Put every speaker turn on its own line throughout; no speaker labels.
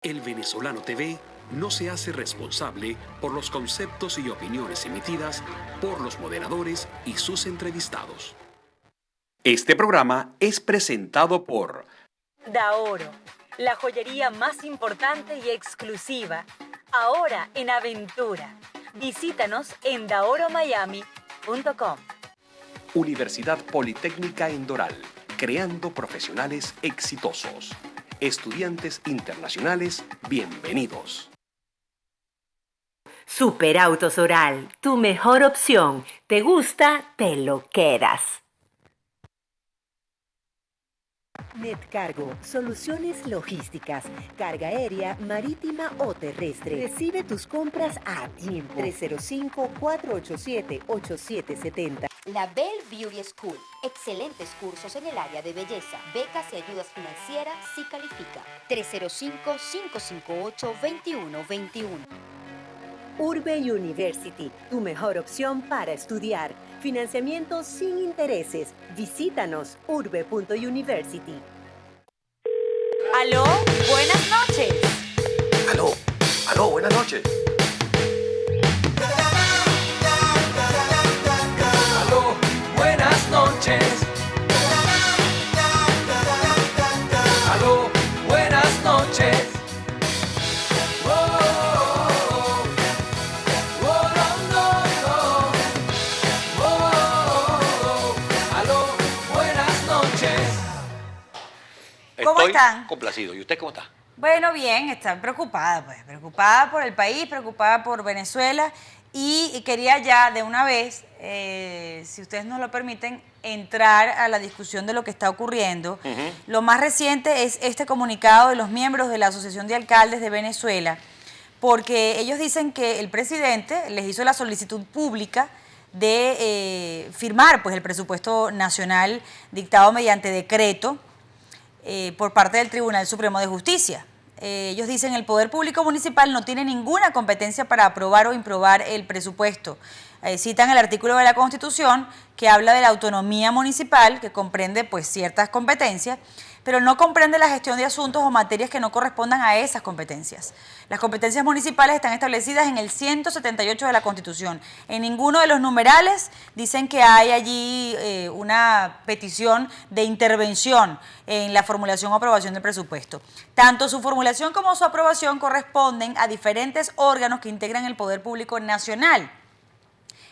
El Venezolano TV no se hace responsable por los conceptos y opiniones emitidas por los moderadores y sus entrevistados. Este programa es presentado por
Daoro, la joyería más importante y exclusiva, ahora en Aventura. Visítanos en daoromiami.com.
Universidad Politécnica en Doral, creando profesionales exitosos. Estudiantes internacionales, bienvenidos.
Superautos Oral, tu mejor opción. ¿Te gusta? Te lo quedas.
Netcargo, soluciones logísticas, carga aérea, marítima o terrestre. Recibe tus compras a tiempo. 305-487-8770.
La Bell Beauty School. Excelentes cursos en el área de belleza, becas y ayudas financieras si califica. 305-558-2121.
Urbe University, tu mejor opción para estudiar. Financiamiento sin intereses. Visítanos urbe.university.
Aló, buenas noches.
Aló, buenas noches. Aló, buenas noches. Aló, buenas noches.
¿Cómo están?
Complacido. ¿Y usted cómo está?
Bueno, bien, está preocupada, pues. Preocupada por el país, preocupada por Venezuela. Y quería ya de una vez, si ustedes nos lo permiten, entrar a la discusión de lo que está ocurriendo. Lo más reciente es este comunicado de los miembros de la Asociación de Alcaldes de Venezuela, porque ellos dicen que el presidente les hizo la solicitud pública de firmar pues, el presupuesto nacional dictado mediante decreto por parte del Tribunal Supremo de Justicia. Ellos dicen que el Poder Público Municipal no tiene ninguna competencia para aprobar o improbar el presupuesto. Citan el artículo de la Constitución que habla de la autonomía municipal, que comprende pues, ciertas competencias, pero no comprende la gestión de asuntos o materias que no correspondan a esas competencias. Las competencias municipales están establecidas en el 178 de la Constitución. En ninguno de los numerales dicen que hay allí una petición de intervención en la formulación o aprobación del presupuesto. Tanto su formulación como su aprobación corresponden a diferentes órganos que integran el Poder Público Nacional.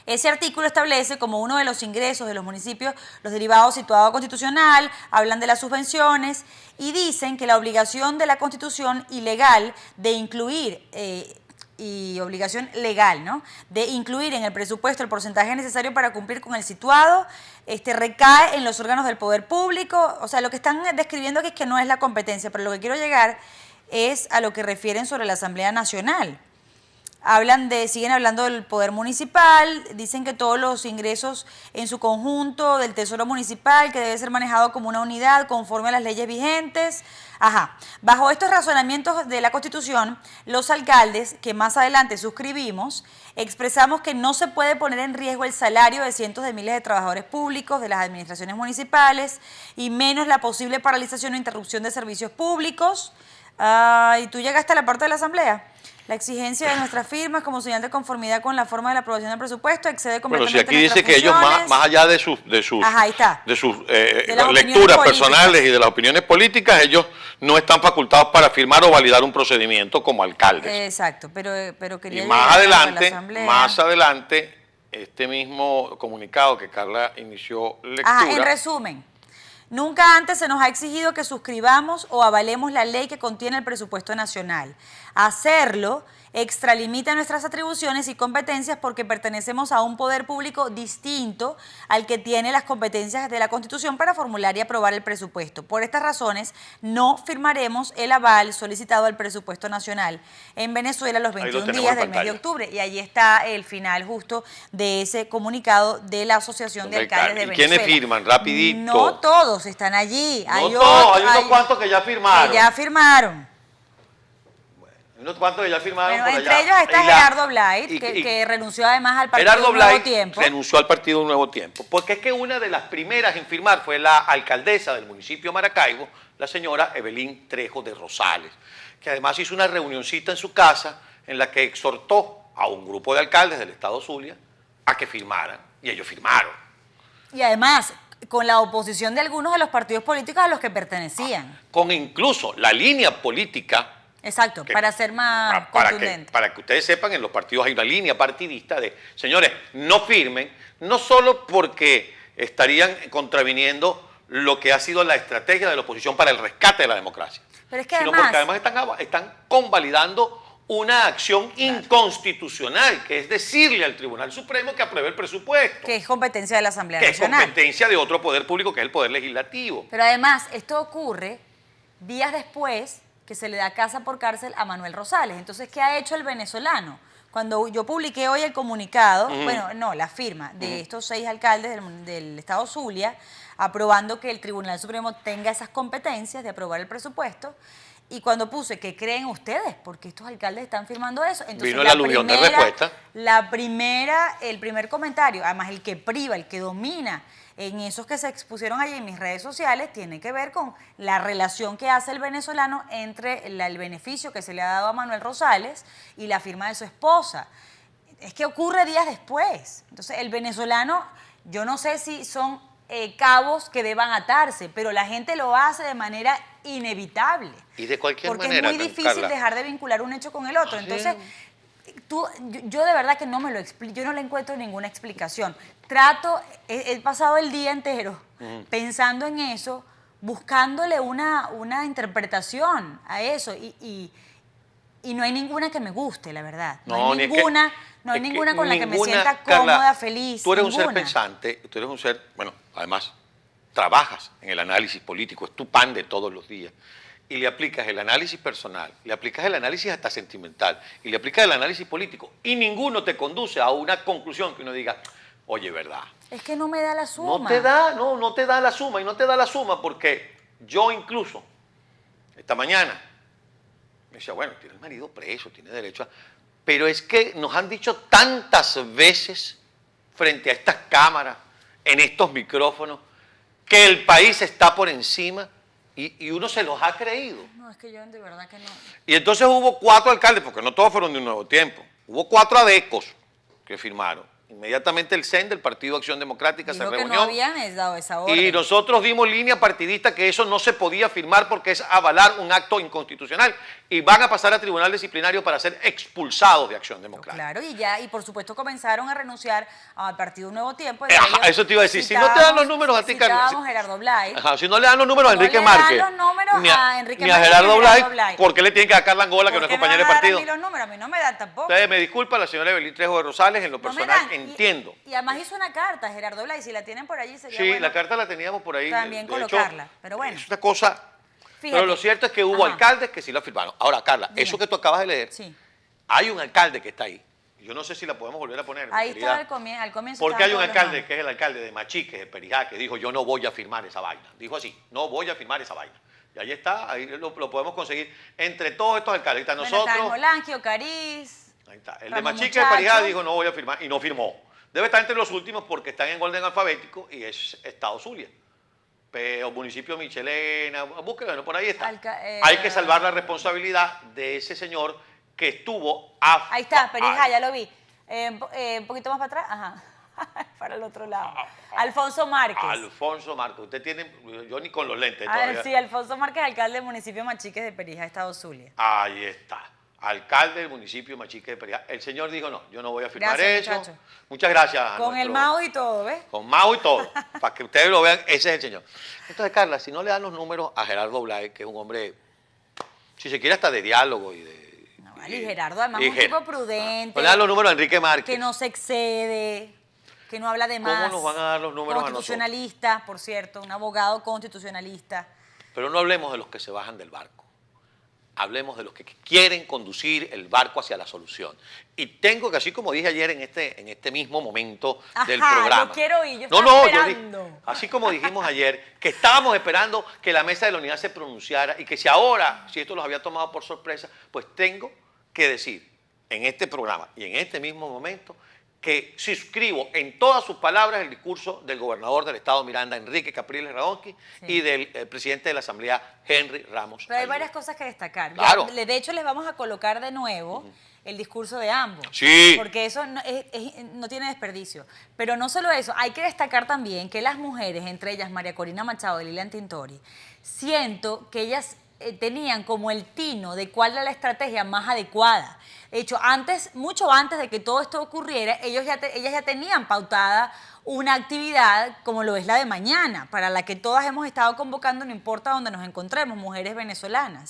Ese artículo establece como uno de los ingresos de los municipios los derivados situados constitucional, hablan de las subvenciones y dicen que la obligación de la Constitución y legal de incluir, obligación legal, ¿no?, de incluir en el presupuesto el porcentaje necesario para cumplir con el situado, recae en los órganos del poder público. O sea, lo que están describiendo aquí es que no es la competencia, pero lo que quiero llegar es a lo que refieren sobre la Asamblea Nacional. Siguen hablando del poder municipal, dicen que todos los ingresos en su conjunto del Tesoro Municipal, que debe ser manejado como una unidad conforme a las leyes vigentes. Bajo estos razonamientos de la Constitución, los alcaldes, que más adelante suscribimos, expresamos que no se puede poner en riesgo el salario de cientos de miles de trabajadores públicos de las administraciones municipales y menos la posible paralización o interrupción de servicios públicos. ¿Y tú llegaste a la parte de la Asamblea? La exigencia de nuestras firmas como señal de conformidad con la forma de la aprobación del presupuesto excede completamente.
Bueno, si aquí dice que ellos, más allá de sus lecturas personales y de las opiniones políticas, ellos no están facultados para firmar o validar un procedimiento como alcaldes.
Exacto, pero quería...
Y más adelante, este mismo comunicado que Carla inició lectura...
En resumen, nunca antes se nos ha exigido que suscribamos o avalemos la ley que contiene el presupuesto nacional. Hacerlo extralimita nuestras atribuciones y competencias porque pertenecemos a un poder público distinto al que tiene las competencias de la Constitución para formular y aprobar el presupuesto. Por estas razones, no firmaremos el aval solicitado al presupuesto nacional en Venezuela los 21 días del mes de octubre. Y allí está el final justo de ese comunicado de la Asociación de Alcaldes de Venezuela.
¿Quiénes firman? Rapidito.
No todos están allí.
Hay unos cuantos que ya firmaron.
Que ya firmaron.
Unos cuantos que ya firmaron
Bueno,
por
entre
allá.
ellos está
Y la-
Gerardo Blight,
y-
que renunció además al partido
Gerardo
Nuevo
Blight
Tiempo.
renunció al partido Nuevo Tiempo, porque es que una de las primeras en firmar fue la alcaldesa del municipio de Maracaibo, la señora Evelyn Trejo de Rosales, que además hizo una reunioncita en su casa en la que exhortó a un grupo de alcaldes del estado Zulia a que firmaran, y ellos firmaron.
Y además, con la oposición de algunos de los partidos políticos a los que pertenecían.
Con incluso la línea política.
Exacto,
que-
para ser más contundente.
para que ustedes sepan, en los partidos hay una línea partidista de, señores, no firmen, no solo porque estarían contraviniendo lo que ha sido la estrategia de la oposición para el rescate de la democracia,
Pero es que
sino
además,
porque además están convalidando una acción inconstitucional, que es decirle al Tribunal Supremo que apruebe el presupuesto,
que es competencia de la Asamblea
que es
Nacional.
competencia de otro poder público, que es el Poder Legislativo.
Pero además, esto ocurre días después que se le da casa por cárcel a Manuel Rosales. Entonces, ¿qué ha hecho el venezolano? Cuando yo publiqué hoy el comunicado, bueno, no, la firma de estos 6 alcaldes del estado Zulia, aprobando que el Tribunal Supremo tenga esas competencias de aprobar el presupuesto, y cuando puse, ¿qué creen ustedes? Porque estos alcaldes están firmando eso. Entonces,
Vino el aluvión de respuesta.
el primer comentario, además el que priva, el que domina en esos que se expusieron allí en mis redes sociales, tiene que ver con la relación que hace el venezolano entre el beneficio que se le ha dado a Manuel Rosales y la firma de su esposa. Es que ocurre días después. Entonces, el venezolano, yo no sé si son cabos que deban atarse, pero la gente lo hace de manera inevitable.
Y de cualquier
porque
manera,
es muy difícil
Carla,
dejar de vincular un hecho con el otro. Entonces, yo de verdad que no me lo explico, yo no le encuentro ninguna explicación. He pasado el día entero pensando en eso, buscándole una interpretación a eso, y no hay ninguna que me guste, la verdad. No hay ninguna, con la que me sienta cómoda,
Carla,
feliz.
Tú eres un ser
ninguna.
pensante, tú eres un ser, bueno, además, trabajas en el análisis político, es tu pan de todos los días. Y le aplicas el análisis personal, le aplicas el análisis hasta sentimental, y le aplicas el análisis político, y ninguno te conduce a una conclusión que uno diga, oye, ¿verdad?
Es que no me da la suma.
No te da la suma, y no te da la suma porque yo incluso, esta mañana, me decía, bueno, tiene el marido preso, tiene derecho a... Pero es que nos han dicho tantas veces frente a estas cámaras, en estos micrófonos, que el país está por encima, y uno se los ha creído.
No, es que yo de verdad que no.
Y entonces hubo 4 alcaldes, porque no todos fueron de un Nuevo Tiempo, hubo 4 adecos que firmaron. Inmediatamente el CEN del Partido Acción Democrática se
Dijo que
reunió.
no habían dado esa orden.
Y nosotros dimos línea partidista que eso no se podía firmar porque es avalar un acto inconstitucional, y van a pasar a tribunal disciplinario para ser expulsados de Acción Democrática.
Claro, y por supuesto comenzaron a renunciar al Partido Nuevo Tiempo.
Eso te iba a decir, si no te dan los números a ti, Carla.
Citábamos a Gerardo Blight.
Ajá, si no le dan los números a
No
Enrique
le dan
Márquez,
los números
ni
a Enrique
ni a
Márquez
Gerardo
ni a Gerardo
Blight,
Blight.
¿por qué le tienen que dar a Carla Angola, que no es
¿Por qué me
compañera de
van a dar a
partido?
mí los números? A mí no me dan tampoco.
Entonces, me disculpa la señora Evelyn Trejo de Rosales, en lo
No me
personal,
dan.
entiendo.
Y además hizo una carta, Gerardo Blight, si la tienen por allí sería
Sí,
bueno
la carta la teníamos por ahí.
también
de hecho,
colocarla, pero bueno.
es una cosa...
Fíjate.
Pero lo cierto es que hubo
Ajá.
alcaldes que sí la firmaron. Ahora, Carla,
Dime.
eso que tú acabas de leer,
Sí.
hay un alcalde que está ahí. Yo no sé si la podemos volver a poner. mi
Ahí
querida.
estaba al comienzo.
Porque hay
estaban
un
todos los
alcalde
nombres.
que es el alcalde de Machique, de Perijá, que dijo, yo no voy a firmar esa vaina. Dijo así, no voy a firmar esa vaina. Y ahí está, ahí lo podemos conseguir. Entre todos estos alcaldes, está
Bueno,
nosotros.
está Molanqui, Cariz.
Ahí está. El de
Ramón
Machique de Perijá
Muchacho.
dijo, no voy a firmar, y no firmó. Debe estar entre los últimos porque están en orden alfabético y es Estado Zulia. Pero municipio Michelena, búsquenlo, por ahí está. Hay que salvar la responsabilidad de ese señor que estuvo
Ahí está, Perijá, ya lo vi. Un poquito más para atrás, ajá. Para el otro lado. Alfonso Márquez.
Alfonso Marcos. Usted tiene, yo ni con los lentes
Ah,
todavía.
sí, Alfonso Márquez, alcalde del municipio Machiques de Perijá, Estado Zulia.
Ahí está. Alcalde del municipio Machique de Perijá. El señor dijo, no, yo no voy a firmar
Gracias,
eso.
muchacho.
Muchas gracias. a
Con el
nuestro-
Mao y todo, ¿ves?
Con Mao y todo. Para que ustedes lo vean, ese es el señor. Entonces, Carla, si no le dan los números a Gerardo Blay, que es un hombre, si se quiere, hasta de diálogo y de...
No, vale, y Gerardo, además,
y
un
Ger-
tipo prudente.
No le dan los números a Enrique Márquez.
Que no se excede, que no habla de
¿Cómo
más.
nos van a dar los números a nosotros?
Constitucionalista, por cierto, un abogado constitucionalista.
Pero no hablemos de los que se bajan del barco. Hablemos de los que quieren conducir el barco hacia la solución. Y tengo que, así como dije ayer en este mismo momento del
Ajá,
programa.
lo quiero oír, yo
No,
estaba
no,
esperando.
así como dijimos ayer, que estábamos esperando que la mesa de la unidad se pronunciara y que si ahora, si esto los había tomado por sorpresa, pues tengo que decir en este programa y en este mismo momento que suscribo en todas sus palabras el discurso del gobernador del estado Miranda, Enrique Capriles Radonsky, y del presidente de la Asamblea, Henry Ramos.
Pero hay
Ayuda.
varias cosas que destacar.
Claro.
De hecho, les vamos a colocar de nuevo el discurso de ambos.
Sí.
Porque eso no tiene desperdicio. Pero no solo eso, hay que destacar también que las mujeres, entre ellas María Corina Machado y Lilian Tintori, siento que ellas tenían como el tino de cuál era la estrategia más adecuada. De hecho, mucho antes de que todo esto ocurriera, ellas ya tenían pautada una actividad como lo es la de mañana, para la que todas hemos estado convocando, no importa dónde nos encontremos, mujeres venezolanas.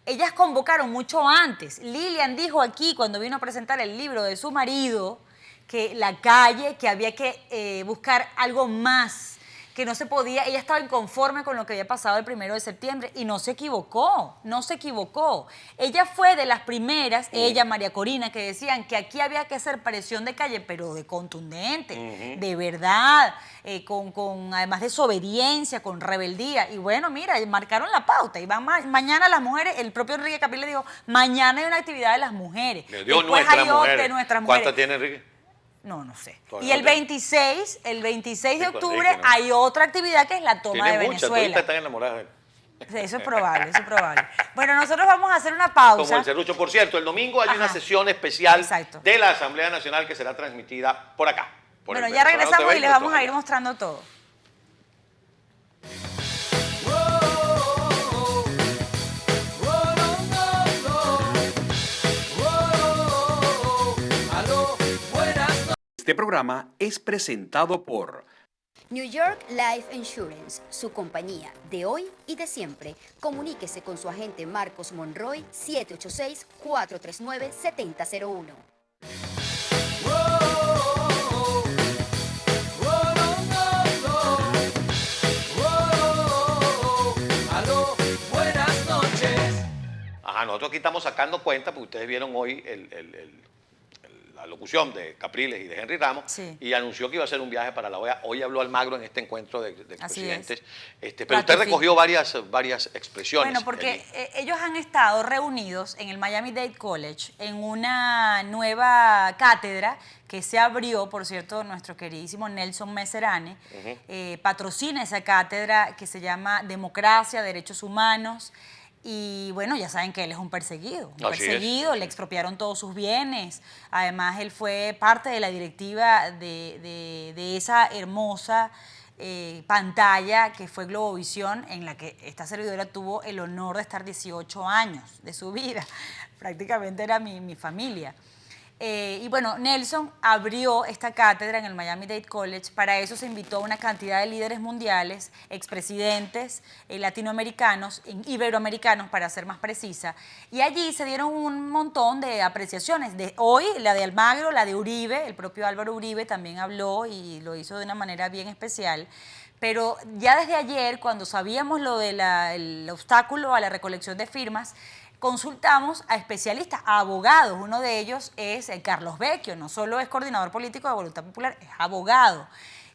Ellas convocaron mucho antes. Lilian dijo aquí, cuando vino a presentar el libro de su marido, que la calle, que había que buscar algo más, que no se podía, ella estaba inconforme con lo que había pasado el 1 de septiembre y no se equivocó, no se equivocó. Ella fue de las primeras, ella, María Corina, que decían que aquí había que hacer presión de calle, pero de contundente, de verdad, con además desobediencia, con rebeldía. Y bueno, mira, marcaron la pauta y van mañana las mujeres, el propio Enrique Capriles dijo, mañana hay una actividad de las mujeres.
Le dio
Después
nuestras
hay otra
mujeres.
de nuestras mujeres.
¿Cuántas tiene Enrique?
No sé.
Todavía
Y el
no tengo.
26 de octubre
Enrique, ¿no?
hay otra actividad que es la toma de
Tiene muchas,
Venezuela.
toditas están enamoradas de él.
Sí, eso es probable, eso es probable. Bueno, nosotros vamos a hacer una pausa.
Como el serrucho. Por cierto, el domingo hay una
Ajá.
sesión especial
Exacto.
de la Asamblea Nacional que será transmitida por acá. Por
Bueno,
el
ya
Venezolano
regresamos
TV
y les vamos
nuestro
a ir
canal.
mostrando todo.
Este programa es presentado por
New York Life Insurance, su compañía de hoy y de siempre. Comuníquese con su agente Marcos Monroy 786-439-7001.
Ajá, nosotros aquí estamos sacando cuenta, porque ustedes vieron hoy la locución de Capriles y de Henry Ramos,
Sí.
y anunció que iba a hacer un viaje para la OEA. Hoy habló Almagro en este encuentro de
Así
presidentes.
es.
Pero usted recogió varias expresiones.
Bueno, porque ellos han estado reunidos en el Miami-Dade College en una nueva cátedra que se abrió, por cierto, nuestro queridísimo Nelson Messerani, patrocina esa cátedra que se llama Democracia, Derechos Humanos. Y bueno, ya saben que él es un perseguido, le expropiaron todos sus bienes. Además, él fue parte de la directiva de esa hermosa pantalla que fue Globovisión, en la que esta servidora tuvo el honor de estar 18 años de su vida. Prácticamente era mi familia. Y bueno, Nelson abrió esta cátedra en el Miami-Dade College. Para eso se invitó a una cantidad de líderes mundiales, expresidentes latinoamericanos, iberoamericanos para ser más precisa. Y allí se dieron un montón de apreciaciones. Hoy la de Almagro, la de Uribe, el propio Álvaro Uribe también habló y lo hizo de una manera bien especial. Pero ya desde ayer, cuando sabíamos lo del obstáculo a la recolección de firmas, consultamos a especialistas, a abogados. Uno de ellos es Carlos Vecchio, no solo es coordinador político de Voluntad Popular, es abogado.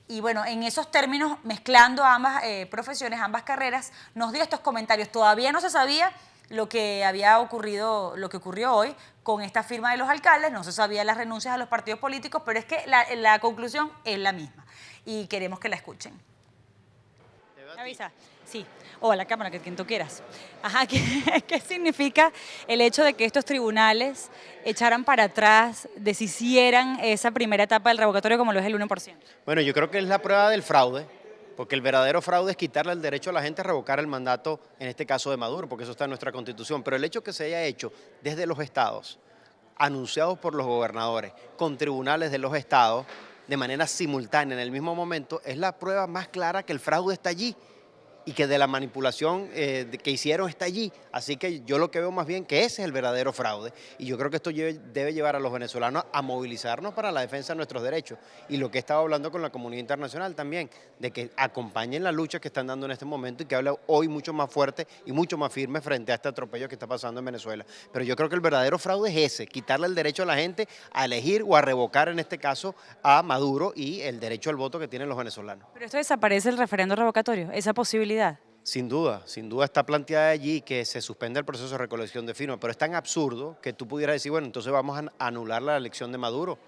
Y bueno, en esos términos, mezclando ambas profesiones, ambas carreras, nos dio estos comentarios. Todavía no se sabía lo que había ocurrido, lo que ocurrió hoy con esta firma de los alcaldes, no se sabía las renuncias a los partidos políticos, pero es que la conclusión es la misma y queremos que la escuchen. Avisa. Sí, o a la cámara, que quien tú quieras. Ajá, ¿qué significa el hecho de que estos tribunales echaran para atrás, deshicieran esa primera etapa del revocatorio como lo es el 1%?
Bueno, yo creo que es la prueba del fraude, porque el verdadero fraude es quitarle el derecho a la gente a revocar el mandato, en este caso de Maduro, porque eso está en nuestra Constitución. Pero el hecho que se haya hecho desde los estados, anunciados por los gobernadores, con tribunales de los estados, de manera simultánea en el mismo momento, es la prueba más clara que el fraude está allí y que de la manipulación que hicieron está allí. Así que yo lo que veo más bien que ese es el verdadero fraude, y yo creo que esto debe llevar a los venezolanos a movilizarnos para la defensa de nuestros derechos, y lo que he estado hablando con la comunidad internacional también, de que acompañen la lucha que están dando en este momento y que habla hoy mucho más fuerte y mucho más firme frente a este atropello que está pasando en Venezuela. Pero yo creo que el verdadero fraude es ese, quitarle el derecho a la gente a elegir o a revocar, en este caso, a Maduro, y el derecho al voto que tienen los venezolanos.
Pero esto desaparece el referendo revocatorio, esa posibilidad.
Sin duda está planteada allí que se suspenda el proceso de recolección de firmas, pero es tan absurdo que tú pudieras decir, bueno, entonces vamos a anular la elección de Maduro,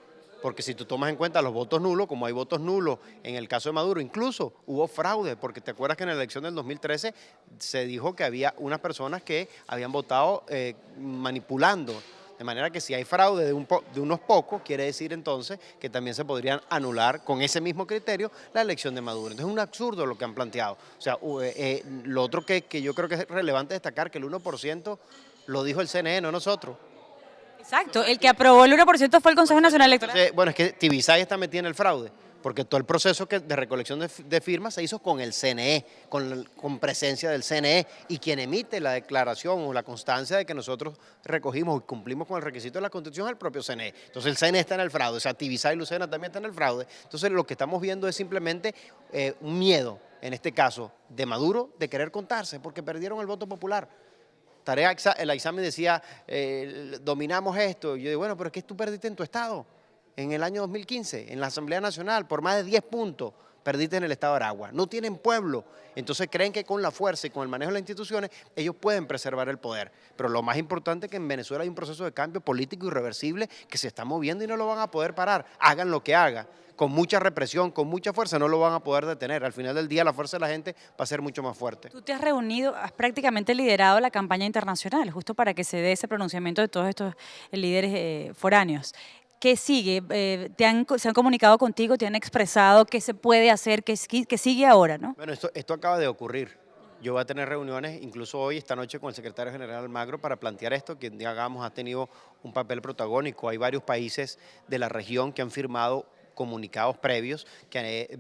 porque si tú tomas en cuenta los votos nulos, como hay votos nulos en el caso de Maduro, incluso hubo fraude, porque te acuerdas que en la elección del 2013 se dijo que había unas personas que habían votado manipulando. De manera que si hay fraude de unos pocos, quiere decir entonces que también se podrían anular con ese mismo criterio la elección de Maduro. Entonces es un absurdo lo que han planteado. O sea, lo otro que yo creo que es relevante destacar, que el 1% lo dijo el CNE, no nosotros.
Exacto, el que aprobó el 1% fue el Consejo Nacional Electoral.
Entonces, bueno, es que Tibisay está metida en el fraude, porque todo el proceso de recolección de firmas se hizo con el CNE, con presencia del CNE, y quien emite la declaración o la constancia de que nosotros recogimos y cumplimos con el requisito de la Constitución es el propio CNE. Entonces el CNE está en el fraude, o sea, Tibisay y Lucena también están en el fraude. Entonces lo que estamos viendo es simplemente un miedo, en este caso, de Maduro, de querer contarse, porque perdieron el voto popular. El examen decía, dominamos esto. Y yo digo, bueno, pero es que tú perdiste en tu estado. En el año 2015, en la Asamblea Nacional, por más de 10 puntos, perdiste en el estado de Aragua. No tienen pueblo. Entonces creen que con la fuerza y con el manejo de las instituciones, ellos pueden preservar el poder. Pero lo más importante es que en Venezuela hay un proceso de cambio político irreversible que se está moviendo y no lo van a poder parar. Hagan lo que hagan. Con mucha represión, con mucha fuerza, no lo van a poder detener. Al final del día, la fuerza de la gente va a ser mucho más fuerte.
Tú te has reunido, has prácticamente liderado la campaña internacional, justo para que se dé ese pronunciamiento de todos estos líderes foráneos. ¿Qué sigue? ¿Se han comunicado contigo? ¿Te han expresado qué se puede hacer? ¿Qué sigue ahora, no?
Bueno, esto acaba de ocurrir. Yo voy a tener reuniones, incluso hoy, esta noche, con el secretario general Almagro para plantear esto, que digamos ha tenido un papel protagónico. Hay varios países de la región que han firmado comunicados previos que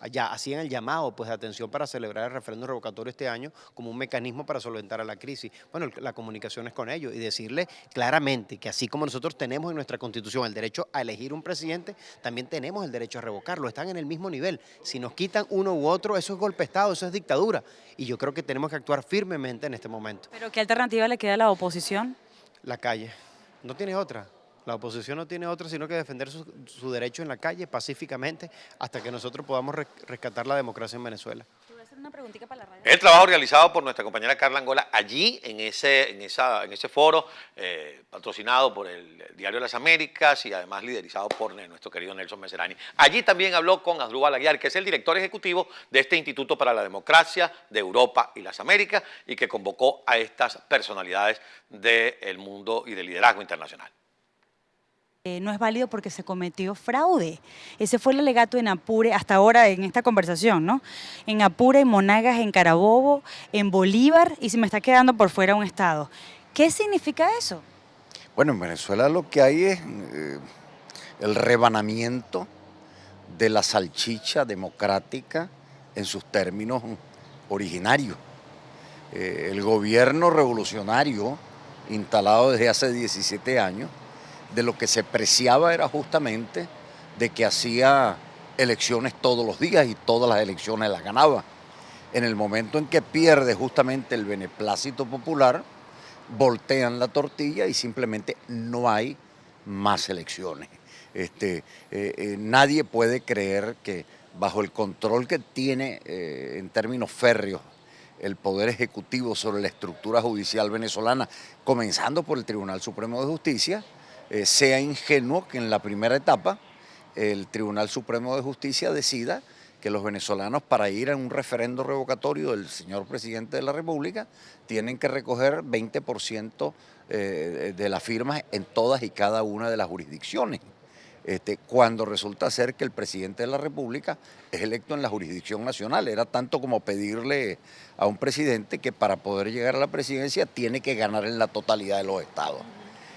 ya hacían el llamado pues, de atención para celebrar el referéndum revocatorio este año como un mecanismo para solventar a la crisis. Bueno, la comunicación es con ellos y decirle claramente que así como nosotros tenemos en nuestra Constitución el derecho a elegir un presidente, también tenemos el derecho a revocarlo, están en el mismo nivel. Si nos quitan uno u otro, eso es golpe de Estado, eso es dictadura y yo creo que tenemos que actuar firmemente en este momento.
¿Pero qué alternativa le queda a la oposición?
La calle, no tiene otra. La oposición no tiene otra sino que defender su derecho en la calle pacíficamente hasta que nosotros podamos rescatar la democracia en Venezuela.
Te voy a hacer una preguntita para la radio.
El trabajo realizado por nuestra compañera Carla Angola allí, en ese foro, patrocinado por el Diario de las Américas y además liderizado por nuestro querido Nelson Messerani. Allí también habló con Asdrúbal Aguiar, que es el director ejecutivo de este Instituto para la Democracia de Europa y las Américas y que convocó a estas personalidades del mundo y del liderazgo internacional.
No es válido porque se cometió fraude. Ese fue el alegato en Apure, hasta ahora en esta conversación, ¿no? En Apure, en Monagas, en Carabobo, en Bolívar, y se me está quedando por fuera un estado. ¿Qué significa eso?
Bueno, en Venezuela lo que hay es el rebanamiento de la salchicha democrática en sus términos originarios. El gobierno revolucionario, instalado desde hace 17 años, de lo que se preciaba era justamente de que hacía elecciones todos los días y todas las elecciones las ganaba. En el momento en que pierde justamente el beneplácito popular, voltean la tortilla y simplemente no hay más elecciones. Nadie puede creer que bajo el control que tiene en términos férreos el Poder Ejecutivo sobre la estructura judicial venezolana, comenzando por el Tribunal Supremo de Justicia, sea ingenuo que en la primera etapa el Tribunal Supremo de Justicia decida que los venezolanos para ir a un referendo revocatorio del señor presidente de la República tienen que recoger 20% de las firmas en todas y cada una de las jurisdicciones, cuando resulta ser que el presidente de la República es electo en la jurisdicción nacional. Era tanto como pedirle a un presidente que para poder llegar a la presidencia tiene que ganar en la totalidad de los estados.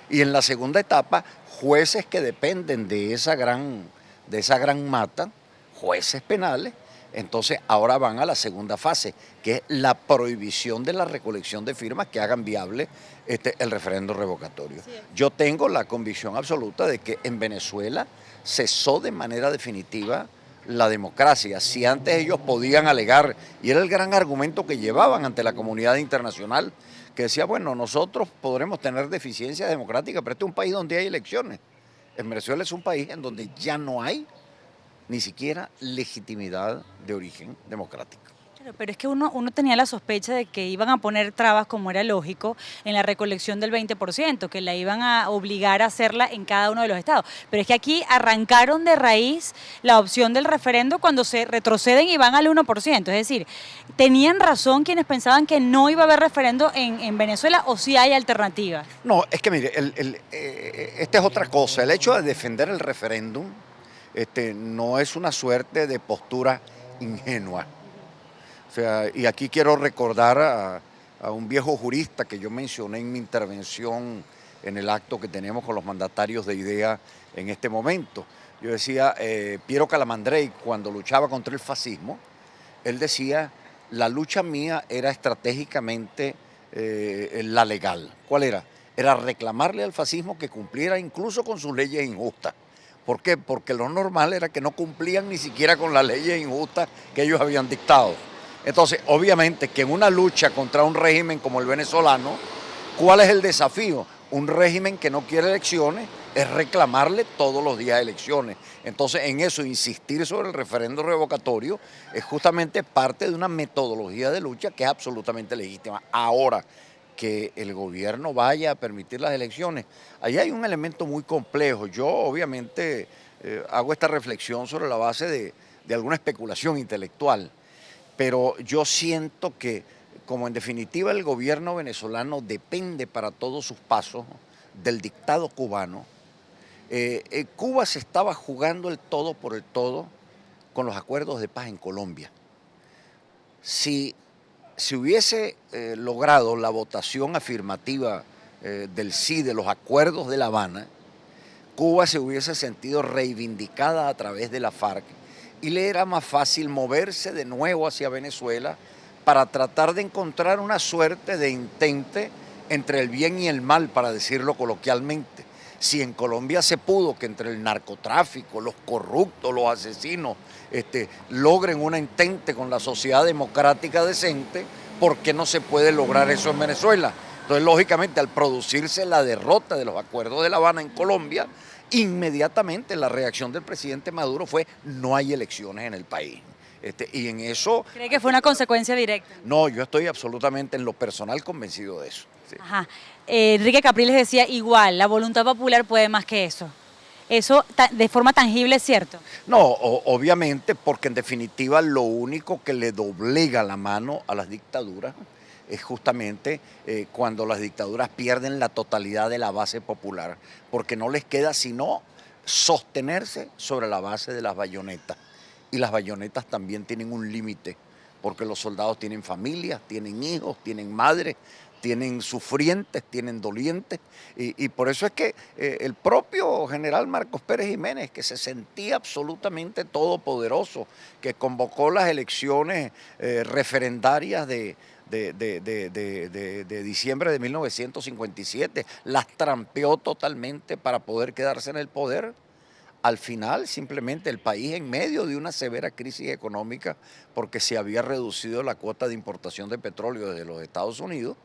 Y en la segunda etapa, jueces que dependen de esa gran mata, jueces penales, entonces ahora van a la segunda fase, que es la prohibición de la recolección de firmas que hagan viable el referendo revocatorio. Sí. Yo tengo la convicción absoluta de que en Venezuela cesó de manera definitiva la democracia. Si antes ellos podían alegar, y era el gran argumento que llevaban ante la comunidad internacional, que decía, bueno, nosotros podremos tener deficiencias democráticas, pero este es un país donde hay elecciones. En Venezuela es un país en donde ya no hay ni siquiera legitimidad de origen democrático.
Pero es que uno tenía la sospecha de que iban a poner trabas, como era lógico, en la recolección del 20%, que la iban a obligar a hacerla en cada uno de los estados. Pero es que aquí arrancaron de raíz la opción del referendo cuando se retroceden y van al 1%. Es decir, ¿tenían razón quienes pensaban que no iba a haber referendo en Venezuela o si hay alternativas?
No, es que mire, esta es otra cosa. El hecho de defender el referéndum no es una suerte de postura ingenua. O sea, y aquí quiero recordar a un viejo jurista que yo mencioné en mi intervención en el acto que teníamos con los mandatarios de IDEA en este momento. Yo decía, Piero Calamandrei, cuando luchaba contra el fascismo, él decía, la lucha mía era estratégicamente la legal. ¿Cuál era? Era reclamarle al fascismo que cumpliera incluso con sus leyes injustas. ¿Por qué? Porque lo normal era que no cumplían ni siquiera con las leyes injustas que ellos habían dictado. Entonces, obviamente que en una lucha contra un régimen como el venezolano, ¿cuál es el desafío? Un régimen que no quiere elecciones es reclamarle todos los días elecciones. Entonces, en eso, insistir sobre el referendo revocatorio es justamente parte de una metodología de lucha que es absolutamente legítima. Ahora, que el gobierno vaya a permitir las elecciones, ahí hay un elemento muy complejo. Yo, obviamente, hago esta reflexión sobre la base de alguna especulación intelectual. Pero yo siento que, como en definitiva el gobierno venezolano depende para todos sus pasos del dictado cubano, Cuba se estaba jugando el todo por el todo con los acuerdos de paz en Colombia. Si hubiese logrado la votación afirmativa del sí de los acuerdos de La Habana, Cuba se hubiese sentido reivindicada a través de la FARC y le era más fácil moverse de nuevo hacia Venezuela para tratar de encontrar una suerte de entente entre el bien y el mal, para decirlo coloquialmente. Si en Colombia se pudo que entre el narcotráfico, los corruptos, los asesinos, logren una entente con la sociedad democrática decente, ¿por qué no se puede lograr eso en Venezuela? Entonces, lógicamente, al producirse la derrota de los acuerdos de La Habana en Colombia, inmediatamente la reacción del presidente Maduro fue: no hay elecciones en el país. Y en eso...
¿Cree que fue una consecuencia directa?
No, yo estoy absolutamente en lo personal convencido de eso. Sí.
Ajá. Enrique Capriles decía igual, la voluntad popular puede más que eso. ¿Eso de forma tangible es cierto?
No, obviamente, porque en definitiva lo único que le doblega la mano a las dictaduras es justamente cuando las dictaduras pierden la totalidad de la base popular, porque no les queda sino sostenerse sobre la base de las bayonetas. Y las bayonetas también tienen un límite, porque los soldados tienen familias, tienen hijos, tienen madres, tienen sufrientes, tienen dolientes, y por eso es que el propio general Marcos Pérez Jiménez, que se sentía absolutamente todopoderoso, que convocó las elecciones referendarias de diciembre de 1957, las trampeó totalmente para poder quedarse en el poder. Al final, simplemente el país, en medio de una severa crisis económica, porque se había reducido la cuota de importación de petróleo desde los Estados Unidos,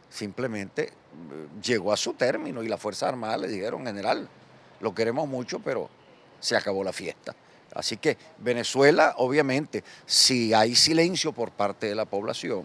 simplemente llegó a su término y las Fuerzas Armadas le dijeron: general, lo queremos mucho, pero se acabó la fiesta. Así que Venezuela, obviamente, si hay silencio por parte de la población,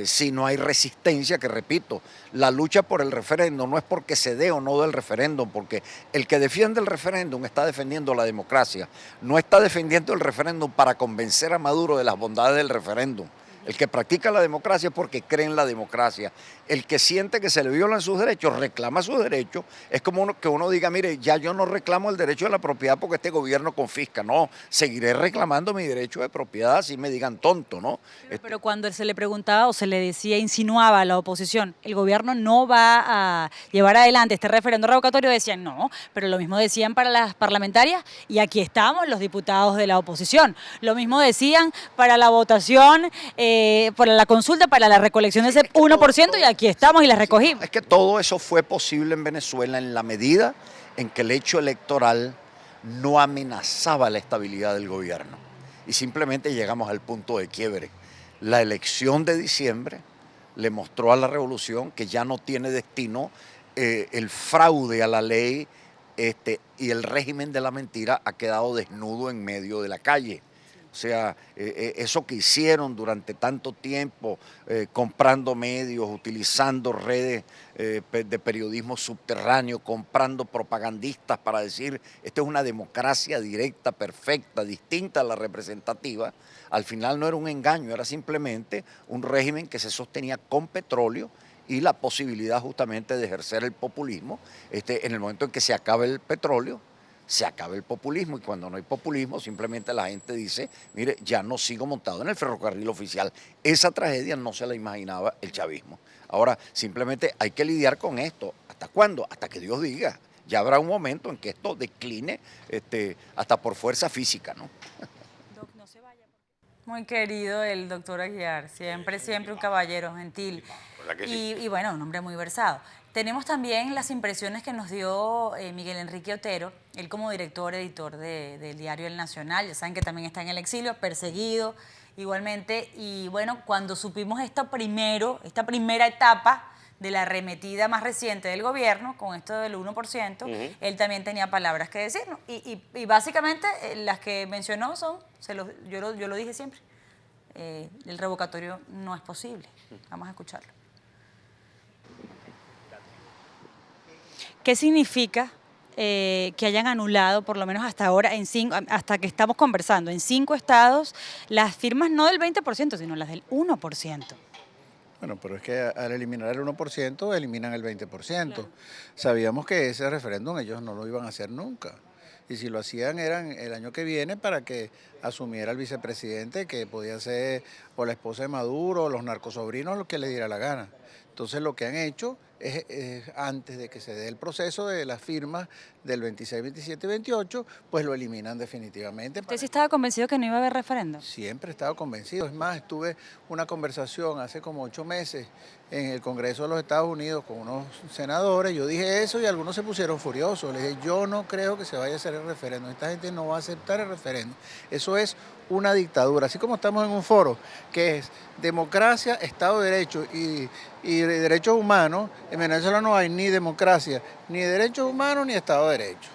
si no hay resistencia, que repito, la lucha por el referéndum no es porque se dé o no del referéndum, porque el que defiende el referéndum está defendiendo la democracia, no está defendiendo el referéndum para convencer a Maduro de las bondades del referéndum. El que practica la democracia es porque cree en la democracia. El que siente que se le violan sus derechos, reclama sus derechos. Es como que uno diga: mire, ya yo no reclamo el derecho de la propiedad porque este gobierno confisca. No, seguiré reclamando mi derecho de propiedad, así me digan tonto, ¿no?
Pero cuando se le preguntaba o se le decía, insinuaba a la oposición, el gobierno no va a llevar adelante este referendo revocatorio, decían no, pero lo mismo decían para las parlamentarias, y aquí estamos los diputados de la oposición. Lo mismo decían para la votación, para la consulta, para la recolección de ese 1%, y aquí estamos y las recogimos.
Es que todo eso fue posible en Venezuela en la medida en que el hecho electoral no amenazaba la estabilidad del gobierno. Y simplemente llegamos al punto de quiebre. La elección de diciembre le mostró a la revolución que ya no tiene destino, el fraude a la ley y el régimen de la mentira ha quedado desnudo en medio de la calle. O sea, eso que hicieron durante tanto tiempo, comprando medios, utilizando redes de periodismo subterráneo, comprando propagandistas para decir, esta es una democracia directa, perfecta, distinta a la representativa, al final no era un engaño, era simplemente un régimen que se sostenía con petróleo y la posibilidad justamente de ejercer el populismo en el momento en que se acabe el petróleo. Se acaba el populismo, y cuando no hay populismo simplemente la gente dice, mire, ya no sigo montado en el ferrocarril oficial. Esa tragedia no se la imaginaba el chavismo. Ahora simplemente hay que lidiar con esto. ¿Hasta cuándo? Hasta que Dios diga. Ya habrá un momento en que esto decline hasta por fuerza física, ¿no?
Muy querido el doctor Aguiar, siempre un caballero gentil y bueno, un hombre muy versado. Tenemos también las impresiones que nos dio Miguel Enrique Otero, él como director, editor del diario El Nacional, ya saben que también está en el exilio, perseguido igualmente, y bueno, cuando supimos esta primera etapa de la arremetida más reciente del gobierno, con esto del 1%, él también tenía palabras que decirnos. Y básicamente las que mencionó son, yo lo dije siempre, el revocatorio no es posible. Vamos a escucharlo. ¿Qué significa que hayan anulado, por lo menos hasta ahora, hasta que estamos conversando, en 5 estados, las firmas no del 20%, sino las del 1%?
Bueno, pero es que al eliminar el 1%, eliminan el 20%. Claro. Sabíamos que ese referéndum ellos no lo iban a hacer nunca. Y si lo hacían eran el año que viene para que asumiera el vicepresidente, que podía ser o la esposa de Maduro, o los narcosobrinos, lo que les diera la gana. Entonces lo que han hecho es antes de que se dé el proceso de las firmas del 26, 27 y 28, pues lo eliminan definitivamente.
¿Usted sí estaba convencido que no iba a haber referéndum?
Siempre he estado convencido. Es más, tuve una conversación hace como 8 meses en el Congreso de los Estados Unidos con unos senadores. Yo dije eso y algunos se pusieron furiosos. Les dije, yo no creo que se vaya a hacer el referéndum. Esta gente no va a aceptar el referéndum. Eso es una dictadura. Así como estamos en un foro que es democracia, Estado de Derecho y derechos humanos, en Venezuela no hay ni democracia, ni derechos humanos, ni Estado de Derecho.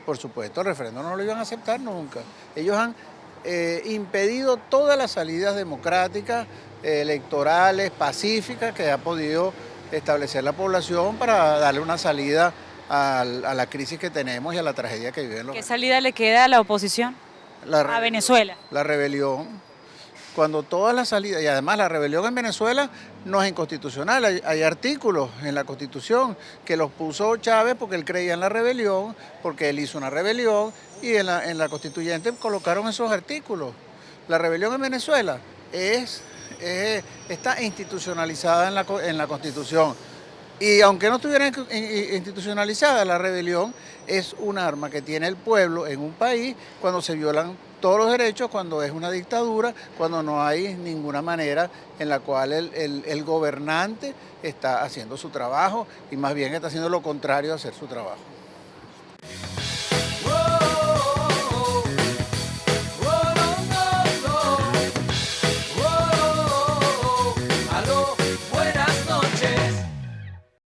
Por supuesto, el referéndum no lo iban a aceptar nunca. Ellos han impedido todas las salidas democráticas, electorales, pacíficas que ha podido establecer la población para darle una salida a la crisis que tenemos y a la tragedia que viven los venezolanos.
¿Qué salida le queda a la oposición? A Venezuela.
La rebelión. Cuando todas las salidas, y además la rebelión en Venezuela no es inconstitucional, hay artículos en la Constitución que los puso Chávez porque él creía en la rebelión, porque él hizo una rebelión, y en la Constituyente colocaron esos artículos. La rebelión en Venezuela está institucionalizada en la Constitución. Y aunque no estuviera institucionalizada, la rebelión es un arma que tiene el pueblo en un país cuando se violan todos los derechos, cuando es una dictadura, cuando no hay ninguna manera en la cual el gobernante está haciendo su trabajo y más bien está haciendo lo contrario a hacer su trabajo.